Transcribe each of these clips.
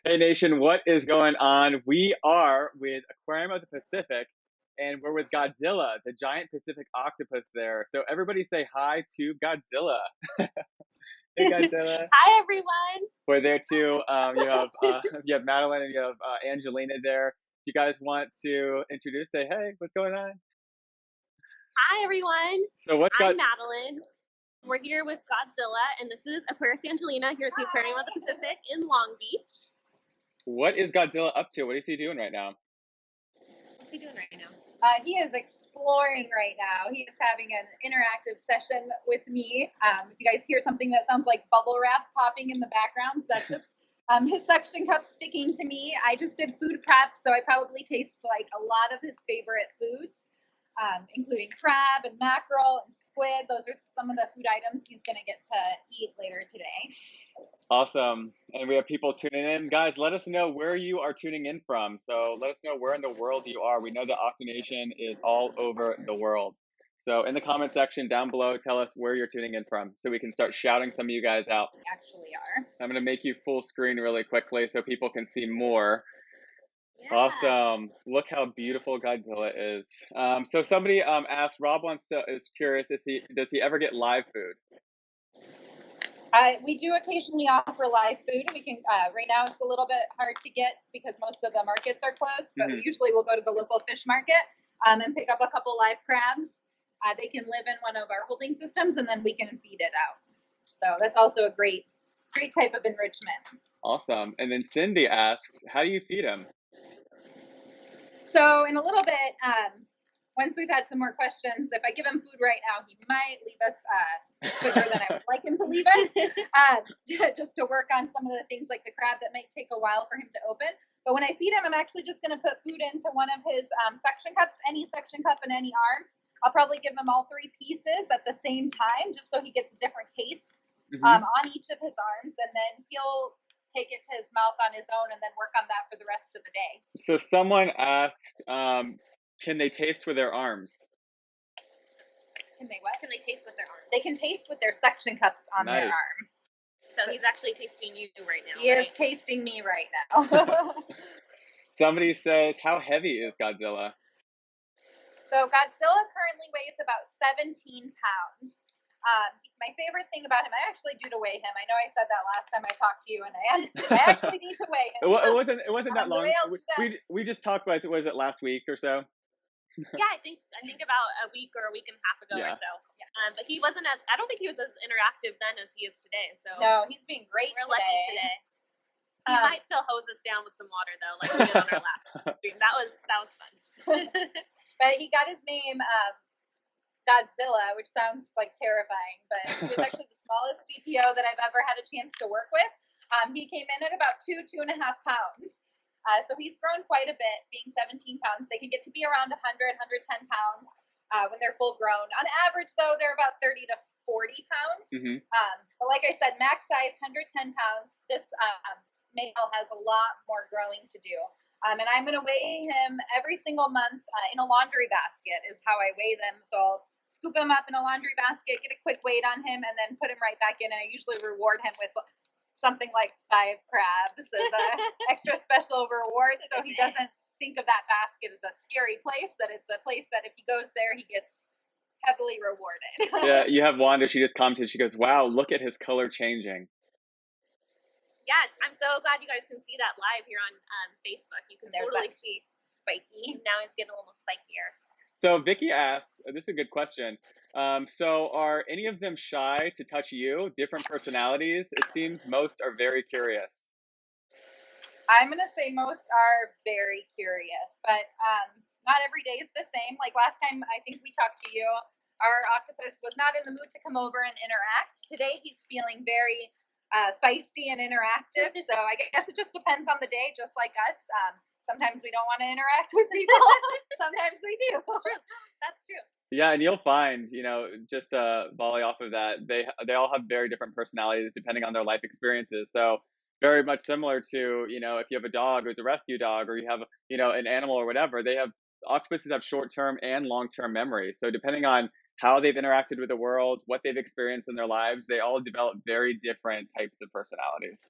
Hey Nation, what is going on? We are with Aquarium of the Pacific, and we're with Godzilla, the giant Pacific octopus there. So everybody say hi to Godzilla. Hey Godzilla. Hi, everyone. We're there too. You have Madeline and you have Angelina there. Do you guys want to introduce? Say hey, what's going on? Hi, everyone. So what's got I'm Madeline. We're here with Godzilla, and this is Aquarius Angelina here at the Aquarium of the Pacific in Long Beach. what is Godzilla up to? What is he doing right now? What's he doing right now? He is exploring right now. He is having an interactive session with me. If you guys hear something that sounds like bubble wrap popping in the background, that's just his suction cup sticking to me. I just did food prep, so I probably taste like a lot of his favorite foods, including crab and mackerel and squid. Those are some of the food items he's going to get to eat later today. Awesome. And we have people tuning in. Guys, let us know where you are tuning in from. So let us know where in the world you are. We know that OctoNation is all over the world. So in the comment section down below, tell us where you're tuning in from so we can start shouting some of you guys out. We actually are. I'm going to make you full screen really quickly so people can see more. Yeah. Awesome. Look how beautiful Godzilla is. So somebody asked, Rob is curious, does he ever get live food? We do occasionally offer live food. We can right now it's a little bit hard to get because most of the markets are closed, but we usually will go to the local fish market and pick up a couple live crabs. They can live in one of our holding systems, and then we can feed it out. So that's also a great type of enrichment. Awesome. And then Cindy asks, how do you feed him? So in a little bit, once we've had some more questions, if I give him food right now, he might leave us quicker than I would like him to leave us, just to work on some of the things like the crab that might take a while for him to open. But when I feed him, I'm actually just going to put food into one of his suction cups, any suction cup and any arm. I'll probably give him all three pieces at the same time, just so he gets a different taste on each of his arms, and then he'll take it to his mouth on his own and then work on that for the rest of the day. So someone asked, can they taste with their arms? Can they what? Can they taste with their arms? They can taste with their suction cups on their Nice. arm. So he's actually tasting you right now. He right? is tasting me right now. Somebody says, how heavy is Godzilla? So Godzilla currently weighs about 17 pounds. My favorite thing about him, I actually do to weigh him. I know I said that last time I talked to you, and I actually need to weigh him. It wasn't that long. We just talked about, was it last week or so? Yeah, I think about a week or a week and a half ago or so. Yeah. But he wasn't I don't think he was as interactive then as he is today. So no, he's being great we're today. lucky today. He might still hose us down with some water though, like we did on our last stream. That was fun. But he got his name Godzilla, which sounds like terrifying, but he was actually the smallest DPO that I've ever had a chance to work with. He came in at about 2.5 pounds. So he's grown quite a bit, being 17 pounds. They can get to be around 100, 110 pounds when they're full grown. On average, though, they're about 30 to 40 pounds. But like I said, max size, 110 pounds. This male has a lot more growing to do. And I'm going to weigh him every single month in a laundry basket is how I weigh them. So I'll scoop him up in a laundry basket, get a quick weight on him, and then put him right back in. And I usually reward him with something like 5 crabs as an extra special reward, so he doesn't think of that basket as a scary place, that it's a place that if he goes there, he gets heavily rewarded. Yeah, you have Wanda, she just commented, she goes, wow, look at his color changing. Yeah, I'm so glad you guys can see that live here on Facebook. You can totally see spiky. Now it's getting a little spikier. So Vicky asks, this is a good question. So are any of them shy to touch you? Different personalities? It seems most are very curious. I'm going to say most are very curious, but not every day is the same. Like last time I think we talked to you, our octopus was not in the mood to come over and interact. Today he's feeling very feisty and interactive, so I guess it just depends on the day, just like us. Sometimes we don't want to interact with people. Sometimes we do. That's true. Yeah, and you'll find, just volley off of that, they all have very different personalities depending on their life experiences. So very much similar to, if you have a dog who's a rescue dog, or you have, an animal or whatever, octopuses have short-term and long-term memory. So depending on how they've interacted with the world, what they've experienced in their lives, they all develop very different types of personalities.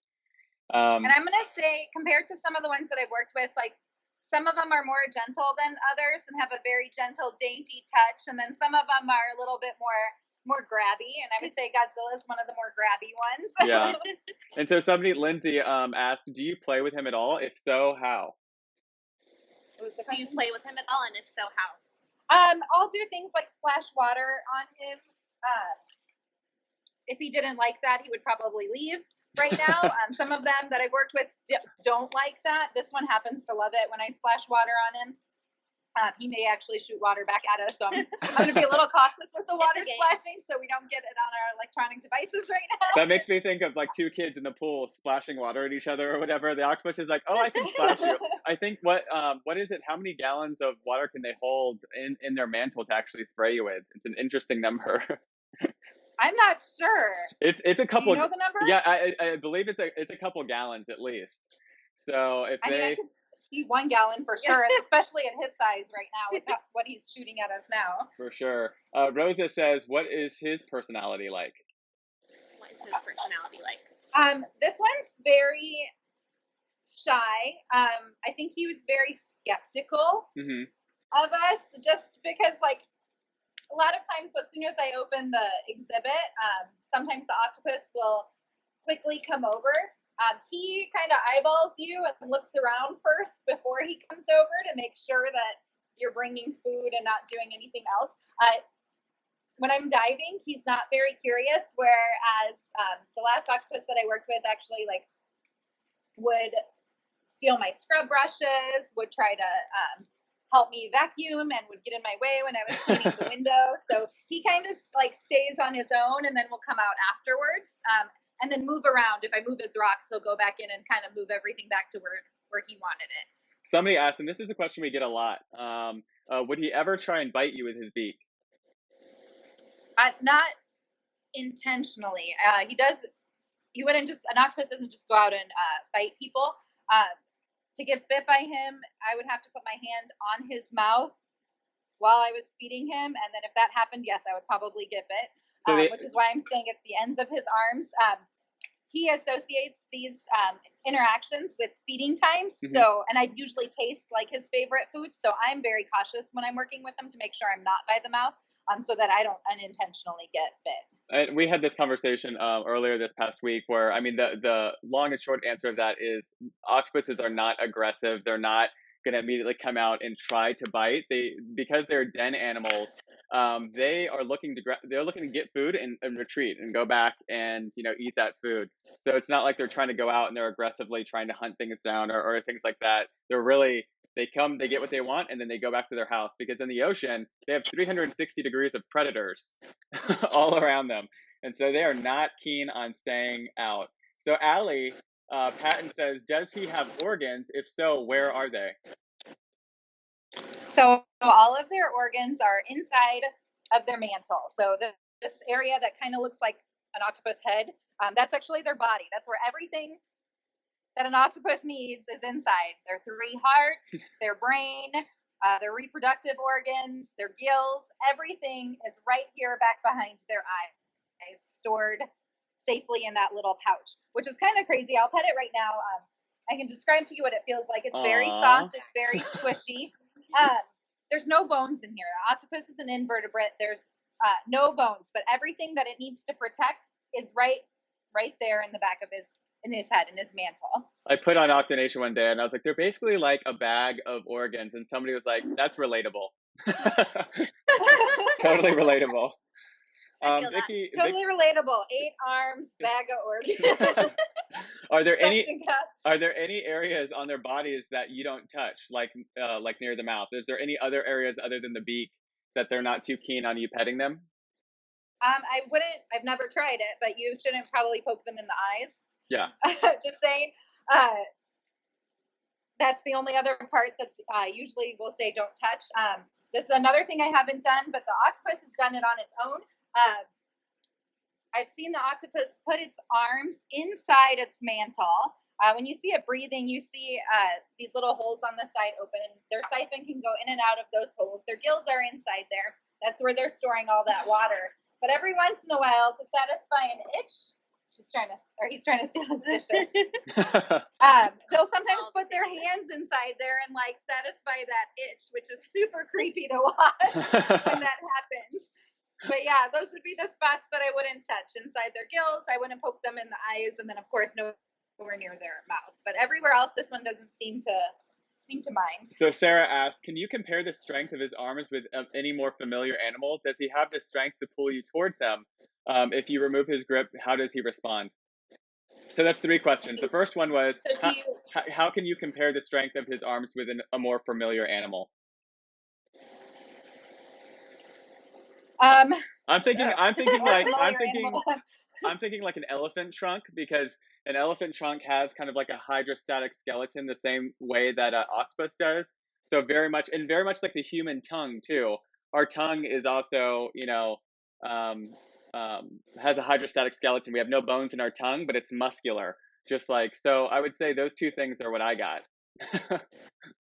And I'm going to say, compared to some of the ones that I've worked with, like some of them are more gentle than others and have a very gentle, dainty touch. And then some of them are a little bit more grabby. And I would say Godzilla is one of the more grabby ones. Yeah. And so Lindsay, asked, do you play with him at all? If so, how? Do you play with him at all? And if so, how? I'll do things like splash water on him. If he didn't like that, he would probably leave right now. Some of them that I've worked with don't like that. This one happens to love it when I splash water on him. He may actually shoot water back at us, so I'm going to be a little cautious with the water splashing so we don't get it on our electronic devices right now. That makes me think of like two kids in the pool splashing water at each other or whatever. The octopus is like, oh, I can splash you. I think what is it? How many gallons of water can they hold in their mantle to actually spray you with? It's an interesting number. I'm not sure. It's a couple. Do you know the number? Yeah, I believe it's a couple gallons at least. So if I could see 1 gallon for sure, especially at his size right now with what he's shooting at us now. For sure. Rosa says, what is his personality like? What is his personality like? This one's very shy. I think he was very skeptical of us, just because a lot of times, as soon as I open the exhibit, sometimes the octopus will quickly come over. He kind of eyeballs you and looks around first before he comes over to make sure that you're bringing food and not doing anything else. When I'm diving, he's not very curious, whereas the last octopus that I worked with actually would steal my scrub brushes, would try to help me vacuum, and would get in my way when I was cleaning the window. So he kind of stays on his own and then will come out afterwards. And then move around. If I move his rocks, he'll go back in and kind of move everything back to where he wanted it. Somebody asked, and this is a question we get a lot, would he ever try and bite you with his beak? Not intentionally. An octopus doesn't just go out and bite people. To get bit by him, I would have to put my hand on his mouth while I was feeding him. And then if that happened, yes, I would probably get bit. Which is why I'm staying at the ends of his arms. He associates these interactions with feeding times. So, and I usually taste his favorite food. So I'm very cautious when I'm working with them to make sure I'm not by the mouth, so that I don't unintentionally get bit. We had this conversation earlier this past week where, I mean, the long and short answer of that is octopuses are not aggressive. They're not going to immediately come out and try to bite. Because they're den animals, they are looking to get food and retreat and go back and eat that food. So it's not like they're trying to go out and they're aggressively trying to hunt things down or things like that. They come, they get what they want, and then they go back to their house, because in the ocean they have 360 degrees of predators all around them, and so they are not keen on staying out. So Allie, Patton says, does he have organs? If so, where are they? So all of their organs are inside of their mantle. So this area that kind of looks like an octopus head, that's actually their body. That's where everything that an octopus needs is inside. Their 3 hearts, their brain, their reproductive organs, their gills, everything is right here back behind their eyes, stored safely in that little pouch, which is kind of crazy. I'll pet it right now. I can describe to you what it feels like. It's very soft. It's very squishy. There's no bones in here. Octopus is an invertebrate. There's no bones, but everything that it needs to protect is right there in the back of his head, in his mantle. I put on OctoNation one day and I was like, they're basically like a bag of organs, and somebody was like, that's relatable. Totally relatable. Vicky, totally relatable. 8 arms, bag of organs. Are there any areas on their bodies that you don't touch, like near the mouth? Is there any other areas other than the beak that they're not too keen on you petting them? I've never tried it, but you shouldn't probably poke them in the eyes. Yeah. Just saying. That's the only other part that's usually we'll say don't touch. This is another thing I haven't done, but the octopus has done it on its own. I've seen the octopus put its arms inside its mantle. When you see it breathing, you see these little holes on the side open. Their siphon can go in and out of those holes. Their gills are inside there. That's where they're storing all that water. But every once in a while, to satisfy an itch, he's trying to steal his dishes. They'll sometimes put their hands inside there and like satisfy that itch, which is super creepy to watch when that happens. But yeah, those would be the spots that I wouldn't touch. Inside their gills, I wouldn't poke them in the eyes, and then of course nowhere near their mouth. But everywhere else, this one doesn't seem to mind. So Sarah asked, can you compare the strength of his arms with any more familiar animal? Does he have the strength to pull you towards him? If you remove his grip, how does he respond? So that's 3 questions. The first one was, how can you compare the strength of his arms with a more familiar animal? I'm thinking like an elephant trunk, because an elephant trunk has kind of like a hydrostatic skeleton the same way that an octopus does. So very much like the human tongue too. Our tongue is also, has a hydrostatic skeleton. We have no bones in our tongue, but it's muscular. Just like, so I would say those 2 things are what I got.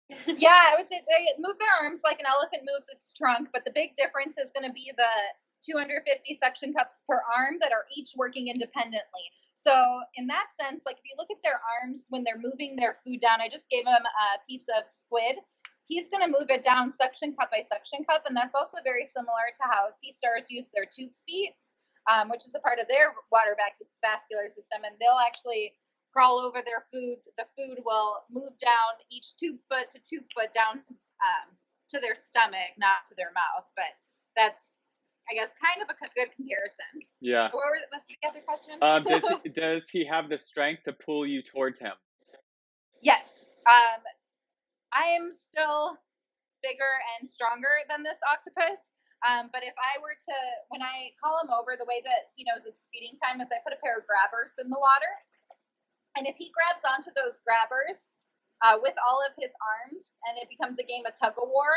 Yeah, I would say they move their arms like an elephant moves its trunk, but the big difference is going to be the 250 suction cups per arm that are each working independently. So in that sense, like if you look at their arms when they're moving their food down, I just gave him a piece of squid. He's going to move it down suction cup by suction cup, and that's also very similar to how sea stars use their tube feet, which is a part of their water vascular system, and they'll actually crawl over their food. The food will move down each tube foot to tube foot down to their stomach, not to their mouth. But that's, I guess, kind of a good comparison. Yeah. What was the other question? Does he have the strength to pull you towards him? Yes. I am still bigger and stronger than this octopus. But if I were to, when I call him over, the way that he knows it's feeding time is I put a pair of grabbers in the water. And if he grabs onto those grabbers with all of his arms and it becomes a game of tug of war,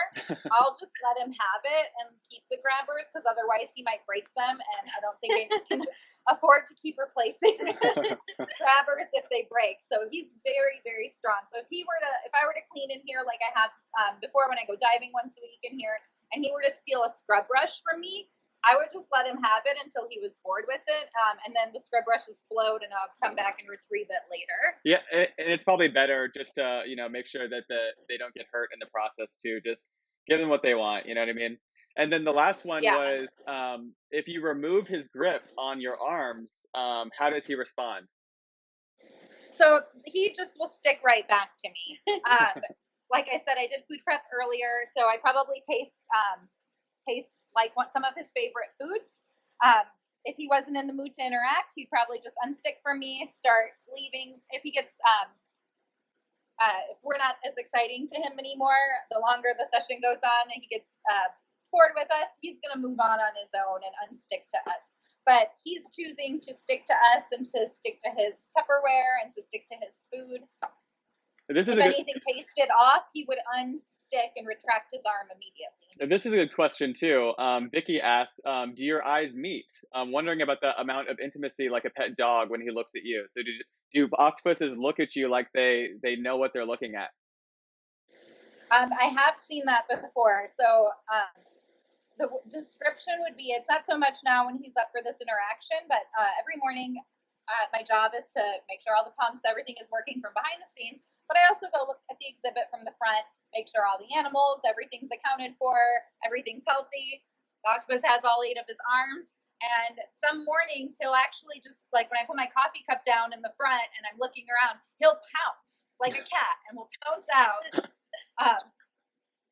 I'll just let him have it and keep the grabbers, because otherwise he might break them. And I don't think I can afford to keep replacing grabbers if they break. So he's very, very strong. So if I were to clean in here like I have before when I go diving once a week in here, and he were to steal a scrub brush from me, I would just let him have it until he was bored with it, and then the scrub brush explode, and I'll come back and retrieve it later. Yeah, and it's probably better just to make sure that they don't get hurt in the process too. Just give them what they want. You know what I mean? And then the last one was, if you remove his grip on your arms, how does he respond? So he just will stick right back to me. Like I said, I did food prep earlier, so I probably taste like some of his favorite foods. If he wasn't in the mood to interact, he'd probably just unstick from me, start leaving. If he gets, if we're not as exciting to him anymore, the longer the session goes on and he gets bored with us, he's going to move on his own and unstick to us. But he's choosing to stick to us and to stick to his Tupperware and to stick to his food. If anything tasted off, he would unstick and retract his arm immediately. This is a good question too. Vicky asks, do your eyes meet? I'm wondering about the amount of intimacy like a pet dog when he looks at you. So do octopuses look at you like they know what they're looking at? I have seen that before. So the description would be, it's not so much now when he's up for this interaction, but every morning my job is to make sure all the pumps, everything is working from behind the scenes. But I also go look at the exhibit from the front, make sure all the animals, everything's accounted for, everything's healthy. The octopus has all 8 of his arms. And some mornings he'll actually just, like when I put my coffee cup down in the front and I'm looking around, he'll pounce like a cat and will pounce out.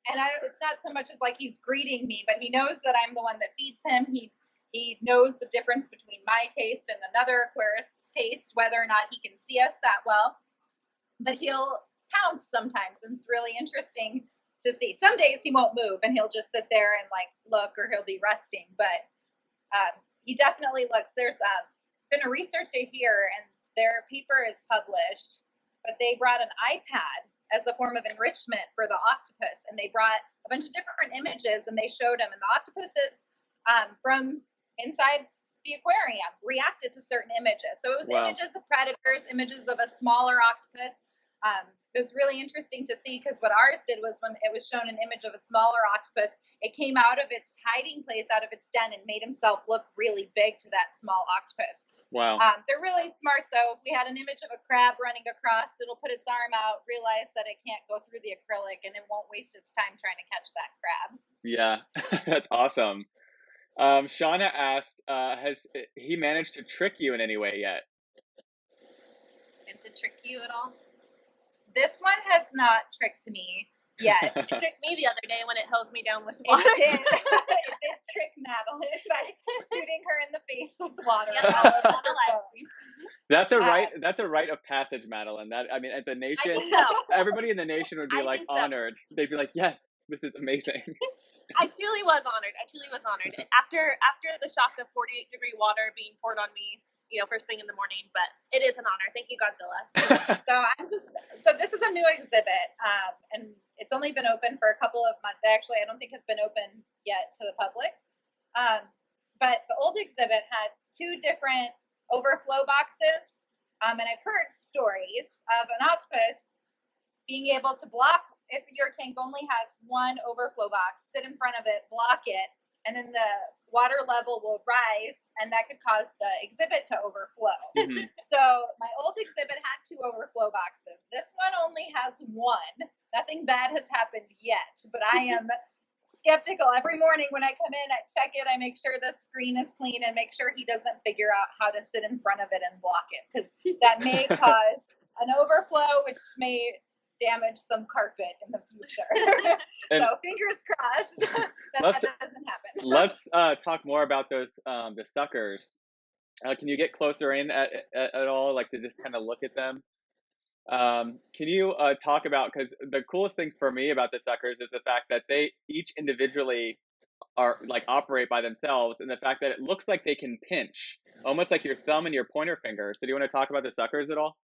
And it's not so much as like he's greeting me, but he knows that I'm the one that feeds him. He knows the difference between my taste and another aquarist's taste, whether or not he can see us that well. But he'll pounce sometimes, and it's really interesting to see. Some days he won't move, and he'll just sit there and like look, or he'll be resting. But he definitely looks. There's been a researcher here, and their paper is published, but they brought an iPad as a form of enrichment for the octopus, and they brought a bunch of different images, and they showed them, and the octopuses from inside the aquarium reacted to certain images. So it was images of predators, images of a smaller octopus. It was really interesting to see, because what ours did was when it was shown an image of a smaller octopus, it came out of its hiding place, out of its den, and made himself look really big to that small octopus. Wow. They're really smart, though. If we had an image of a crab running across, it'll put its arm out, realize that it can't go through the acrylic, and it won't waste its time trying to catch that crab. Yeah, that's awesome. Shauna asked, has he managed to trick you in any way yet? And to trick you at all? This one has not tricked me yet. It tricked me the other day when it hosed me down with water. It did. It did trick Madeline by shooting her in the face with water. Yeah, on the live stream. That's a rite of passage, Madeline. That, I mean, at the nation, I think so. everybody in the nation would be I like think so. honored. They'd be like, yes, this is amazing. I truly was honored. After the shock of 48-degree water being poured on me, first thing in the morning, but it is an honor. Thank you, Godzilla. So this is a new exhibit, and it's only been open for a couple of months. Actually, I don't think it's been open yet to the public. But the old exhibit had 2 different overflow boxes, and I've heard stories of an octopus being able to block, if your tank only has 1 overflow box, sit in front of it, block it, and then the water level will rise, and that could cause the exhibit to overflow. Mhm. So my old exhibit had 2 overflow boxes. This one only has 1. Nothing bad has happened yet, but I am skeptical. Every morning when I come in, I check it, I make sure the screen is clean, and make sure he doesn't figure out how to sit in front of it and block it, because that may cause an overflow, which may damage some carpet in the future. So fingers crossed that doesn't happen. Let's talk more about those the suckers. Can you get closer in at all, like to just kind of look at them? Can you talk about, because the coolest thing for me about the suckers is the fact that they each individually are like operate by themselves, and the fact that it looks like they can pinch, almost like your thumb and your pointer finger. So do you want to talk about the suckers at all?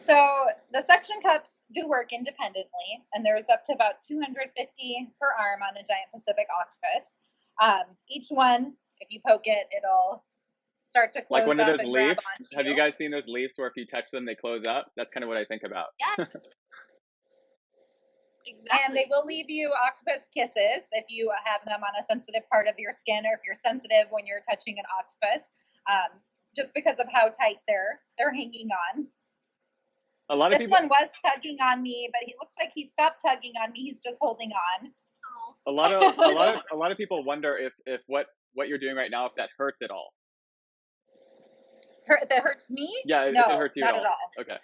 So the suction cups do work independently, and there's up to about 250 per arm on a giant Pacific octopus. Each one, if you poke it, it'll start to close like one up of those and grab leaves. onto Have you guys seen those leaves where if you touch them, they close up? That's kind of what I think about. Yeah. Exactly. And they will leave you octopus kisses if you have them on a sensitive part of your skin, or if you're sensitive when you're touching an octopus, just because of how tight they're hanging on. A lot of This people. one was tugging on me, but it looks like he stopped tugging on me. He's just holding on. Oh. A lot of people wonder if what you're doing right now, if that hurts at all. That hurts me? Yeah, No, if it hurts you not at all. Okay.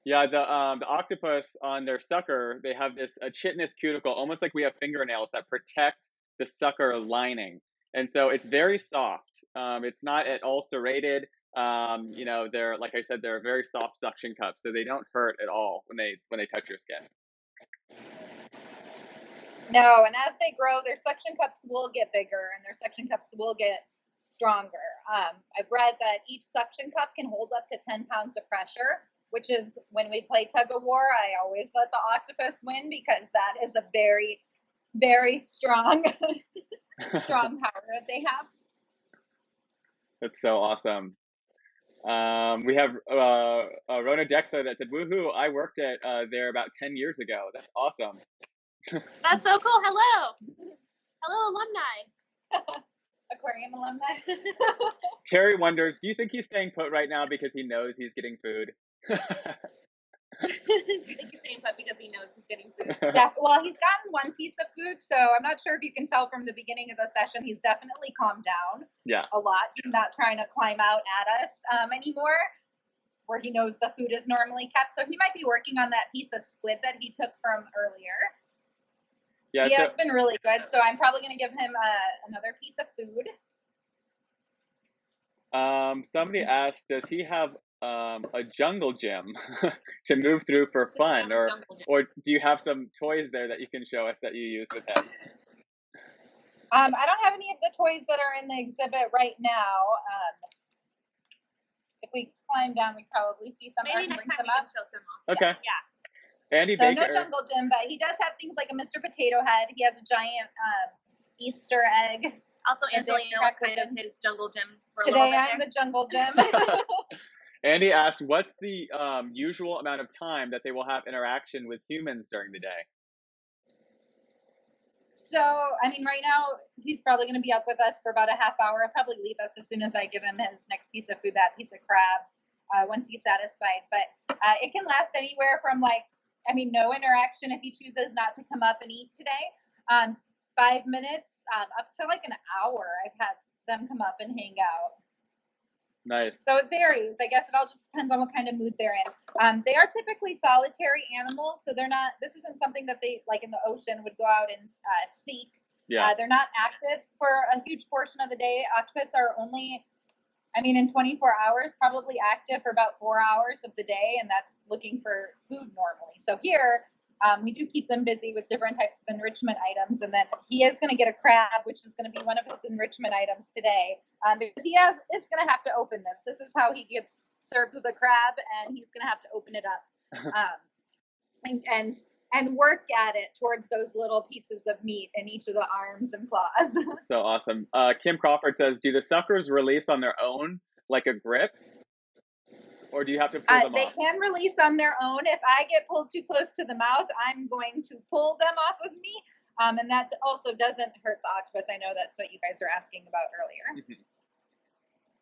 Yeah, the octopus on their sucker, they have this a chitinous cuticle, almost like we have fingernails that protect the sucker lining, and so it's very soft. It's not at all serrated. They're, like I said, they're a very soft suction cup, so they don't hurt at all when they touch your skin. No, and as they grow, their suction cups will get bigger, and their suction cups will get stronger. I've read that each suction cup can hold up to 10 pounds of pressure, which is, when we play tug of war, I always let the octopus win, because that is a very, very strong, strong power that they have. That's so awesome. We have Rona Dexter that said, "Woohoo! I worked at there about 10 years ago. That's awesome." That's so cool. Hello, alumni. Aquarium alumni. Terry wonders, do you think he's staying put right now because he knows he's getting food? Do you think he's staying put because he knows he's getting food? Well, he's gotten 1 piece of food, so I'm not sure if you can tell from the beginning of the session. He's definitely calmed down. Yeah. A lot. He's not trying to climb out at us anymore, where he knows the food is normally kept. So he might be working on that piece of squid that he took from earlier. Yeah, He has been really good, so I'm probably going to give him another piece of food. Somebody asked, does he have a jungle gym to move through for fun, or do you have some toys there that you can show us that you use with him? I don't have any of the toys that are in the exhibit right now. If we climb down, we probably see some. Maybe next time we can show some off. Okay. Yeah. Andy So Baker. no jungle gym, but he does have things like a Mr. Potato Head. He has a giant Easter egg. Also, Angelina was kind of his jungle gym for a Today little bit I'm there. the jungle gym. Andy asked, what's the usual amount of time that they will have interaction with humans during the day? So, I mean, right now he's probably going to be up with us for about a half hour. He'll probably leave us as soon as I give him his next piece of food, that piece of crab, once he's satisfied. But it can last anywhere from no interaction if he chooses not to come up and eat today. 5 minutes up to like an hour. I've had them come up and hang out. Nice. So it varies. I guess it all just depends on what kind of mood they're in. They are typically solitary animals, so they're not. This isn't something that they, like in the ocean, would go out and seek. Yeah. They're not active for a huge portion of the day. Octopus are only, in 24 hours, probably active for about 4 hours of the day, and that's looking for food normally. So here, we do keep them busy with different types of enrichment items, and then he is going to get a crab, which is going to be one of his enrichment items today, because he is going to have to open this. This is how he gets served with a crab, and he's going to have to open it up and work at it towards those little pieces of meat in each of the arms and claws. So awesome. Kim Crawford says, do the suckers release on their own, like a grip? Or do you have to pull them They off? can release on their own. If I get pulled too close to the mouth, I'm going to pull them off of me. And that also doesn't hurt the octopus. I know that's what you guys were asking about earlier.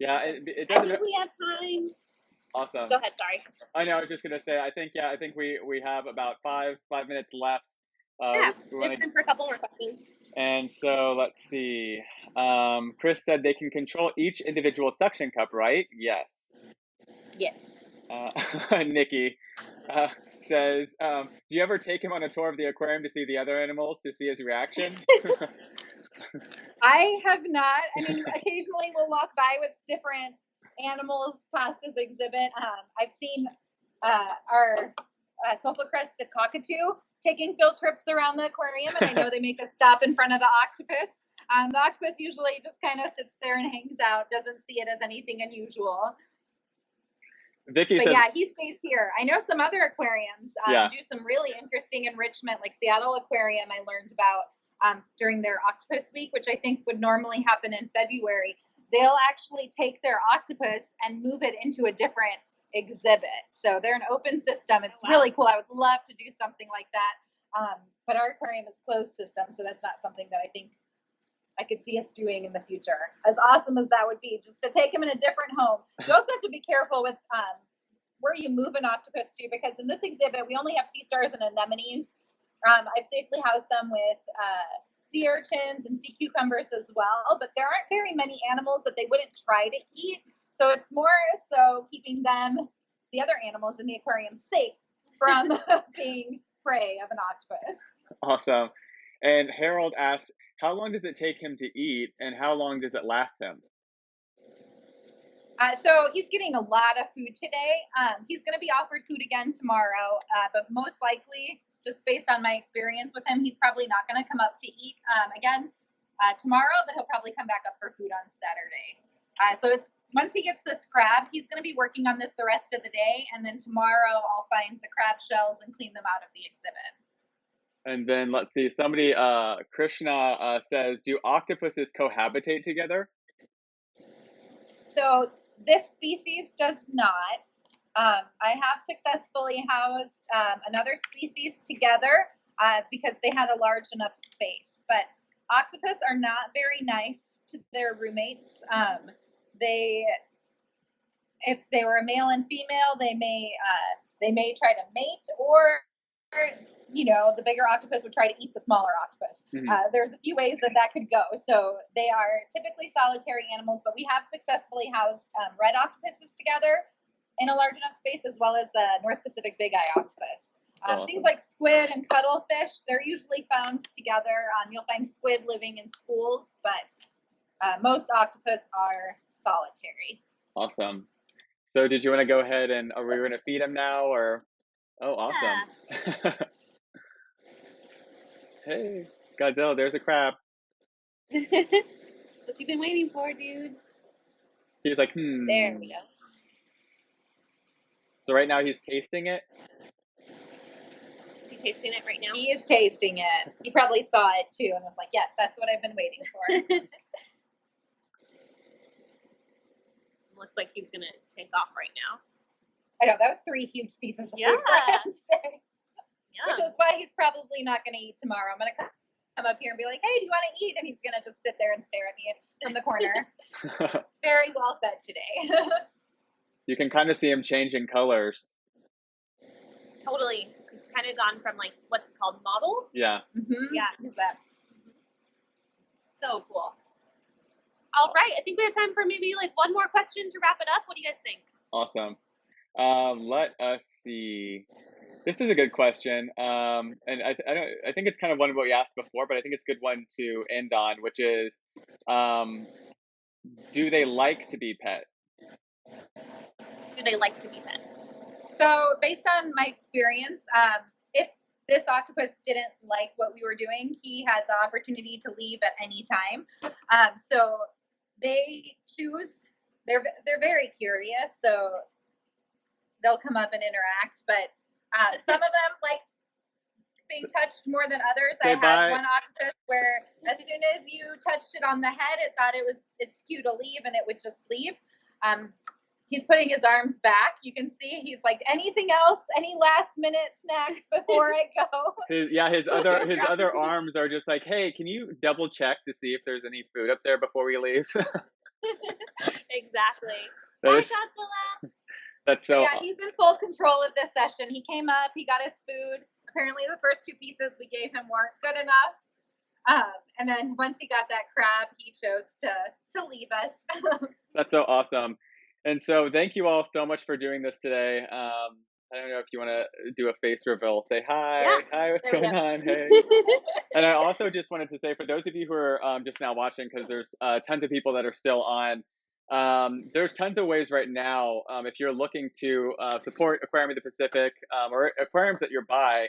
Yeah, it I doesn't. think we have time. Awesome. Go ahead, sorry. I know. I was just gonna say. I think we have about five minutes left. Yeah, we have time for a couple more questions. And so let's see. Chris said they can control each individual suction cup, right? Yes. Yes. Nikki says, do you ever take him on a tour of the aquarium to see the other animals to see his reaction? I have not. Occasionally we'll walk by with different animals past his exhibit. I've seen our sulfur-crested cockatoo taking field trips around the aquarium, and I know they make a stop in front of the octopus. The octopus usually just kind of sits there and hangs out, doesn't see it as anything unusual. Vicky said, yeah, he stays here. I know some other aquariums do some really interesting enrichment, like Seattle Aquarium I learned about during their Octopus Week, which I think would normally happen in February. They'll actually take their octopus and move it into a different exhibit. So they're an open system. It's really cool. I would love to do something like that. But our aquarium is closed system, so that's not something that I think I could see us doing in the future. As awesome as that would be, just to take them in a different home. You also have to be careful with where you move an octopus to, because in this exhibit, we only have sea stars and anemones. I've safely housed them with sea urchins and sea cucumbers as well, but there aren't very many animals that they wouldn't try to eat. So it's more so keeping them, the other animals in the aquarium, safe from being prey of an octopus. Awesome. And Harold asks, how long does it take him to eat, and how long does it last him? So he's getting a lot of food today. He's going to be offered food again tomorrow, but most likely, just based on my experience with him, he's probably not going to come up to eat again tomorrow, but he'll probably come back up for food on Saturday. So it's once he gets this crab, he's going to be working on this the rest of the day, and then tomorrow I'll find the crab shells and clean them out of the exhibit. And then let's see, somebody, Krishna says, do octopuses cohabitate together? So this species does not. I have successfully housed another species together because they had a large enough space. But octopus are not very nice to their roommates. If they were a male and female, they may try to mate, or the bigger octopus would try to eat the smaller octopus. Mm-hmm. There's a few ways that could go. So they are typically solitary animals, but we have successfully housed red octopuses together in a large enough space, as well as the North Pacific big eye octopus. Awesome. Things like squid and cuttlefish, they're usually found together. You'll find squid living in schools, but most octopus are solitary. Awesome. So did you want to go ahead and are we going to feed them now, or? Oh, awesome. Yeah. Hey, Godzilla, there's a crab. That's what you've been waiting for, dude. He's like, There we go. So right now he's tasting it? Is he tasting it right now? He is tasting it. He probably saw it too and was like, yes, that's what I've been waiting for. Looks like he's going to take off right now. I know, that was 3 huge pieces of food for him today. Yeah. Which is why he's probably not going to eat tomorrow. I'm going to come up here and be like, hey, do you want to eat? And he's going to just sit there and stare at me from the corner. Very well fed today. You can kind of see him changing colors. Totally. He's kind of gone from like what's called models. Yeah. Yeah. Who's that? So cool. All right. I think we have time for maybe like one more question to wrap it up. What do you guys think? Awesome. Let us see. This is a good question. And I think it's kind of one of what we asked before, but I think it's a good one to end on, which is, do they like to be pet? Do they like to be pet? So based on my experience, if this octopus didn't like what we were doing, he had the opportunity to leave at any time. So they choose. They're very curious, so they'll come up and interact. But some of them like being touched more than others. Okay, I had one octopus where as soon as you touched it on the head, it thought it's cue to leave, and it would just leave. He's putting his arms back. You can see he's like, anything else? Any last minute snacks before I go? His other arms are just like, hey, can you double check to see if there's any food up there before we leave? Exactly. Bye, Godzilla. That's so. Yeah, he's in full control of this session. He came up, he got his food. Apparently, the first 2 pieces we gave him weren't good enough. And then once he got that crab, he chose to leave us. That's so awesome. And so thank you all so much for doing this today. I don't know if you want to do a face reveal. Say hi. Yeah. Hi, what's going on? Hey. And I also just wanted to say, for those of you who are just now watching, because there's tons of people that are still on, there's tons of ways right now. If you're looking to support Aquarium of the Pacific or aquariums that you're by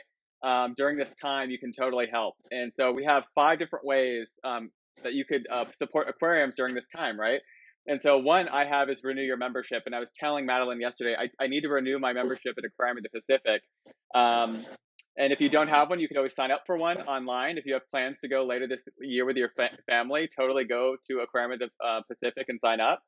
during this time, you can totally help. And so we have 5 different ways that you could support aquariums during this time, right? And so one I have is renew your membership. And I was telling Madeline yesterday, I need to renew my membership at Aquarium of the Pacific. And if you don't have one, you can always sign up for one online. If you have plans to go later this year with your family, totally go to Aquarium of the Pacific and sign up.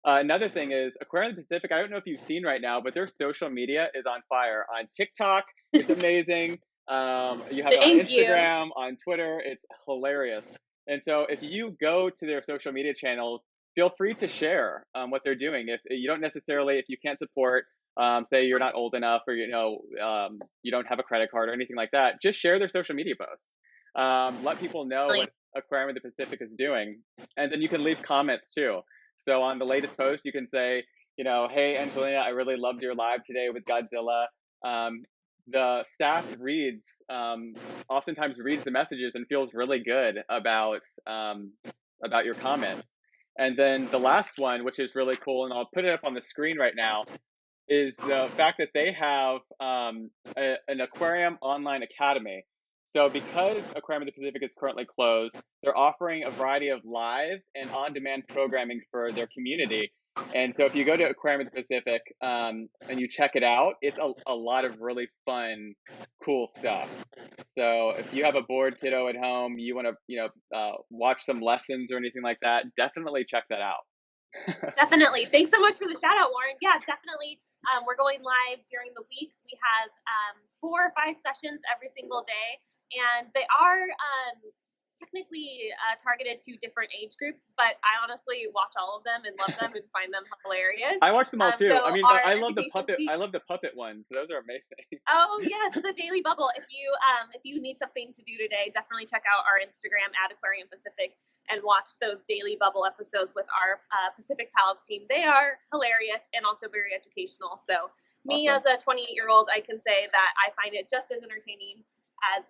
Another thing is Aquarium of the Pacific. I don't know if you've seen right now, but their social media is on fire. On TikTok, it's amazing. You have it on Instagram, on Twitter. It's hilarious. And so if you go to their social media channels, feel free to share what they're doing. If you don't necessarily, if you can't support, say you're not old enough, or you don't have a credit card or anything like that, just share their social media posts. Let people know what Aquarium of the Pacific is doing, and then you can leave comments too. So on the latest post, you can say, hey Angelina, I really loved your live today with Godzilla. The staff oftentimes reads the messages and feels really good about your comments. And then the last one, which is really cool, and I'll put it up on the screen right now, is the fact that they have an aquarium online academy. So because Aquarium of the Pacific is currently closed, they're offering a variety of live and on-demand programming for their community. And so if you go to Aquarium of the Pacific and you check it out, it's a lot of really fun, cool stuff. So if you have a bored kiddo at home, you want to watch some lessons or anything like that, definitely check that out. Definitely. Thanks so much for the shout out, Warren. Yeah, definitely. We're going live during the week. We have 4 or 5 sessions every single day, and they are technically targeted to different age groups, but I honestly watch all of them and love them and find them hilarious. I watch them all too. So I mean, I love the puppet. I love the puppet ones. Those are amazing. Oh yes, the Daily Bubble. If you need something to do today, definitely check out our Instagram at Aquarium Pacific and watch those Daily Bubble episodes with our Pacific Palace team. They are hilarious and also very educational. So me as a 28-year-old, I can say that I find it just as entertaining as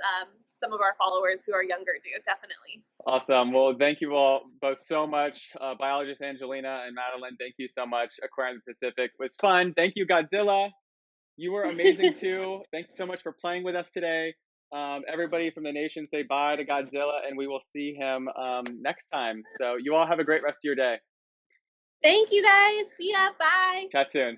some of our followers who are younger do. Definitely. Awesome. Well, thank you all both so much. Biologist Angelina and Madeline, thank you so much. Aquarium of the Pacific was fun. Thank you, Godzilla. You were amazing too. Thank you so much for playing with us today. Everybody from the nation, say bye to Godzilla, and we will see him next time. So you all have a great rest of your day. Thank you guys. See ya. Bye. Chat soon.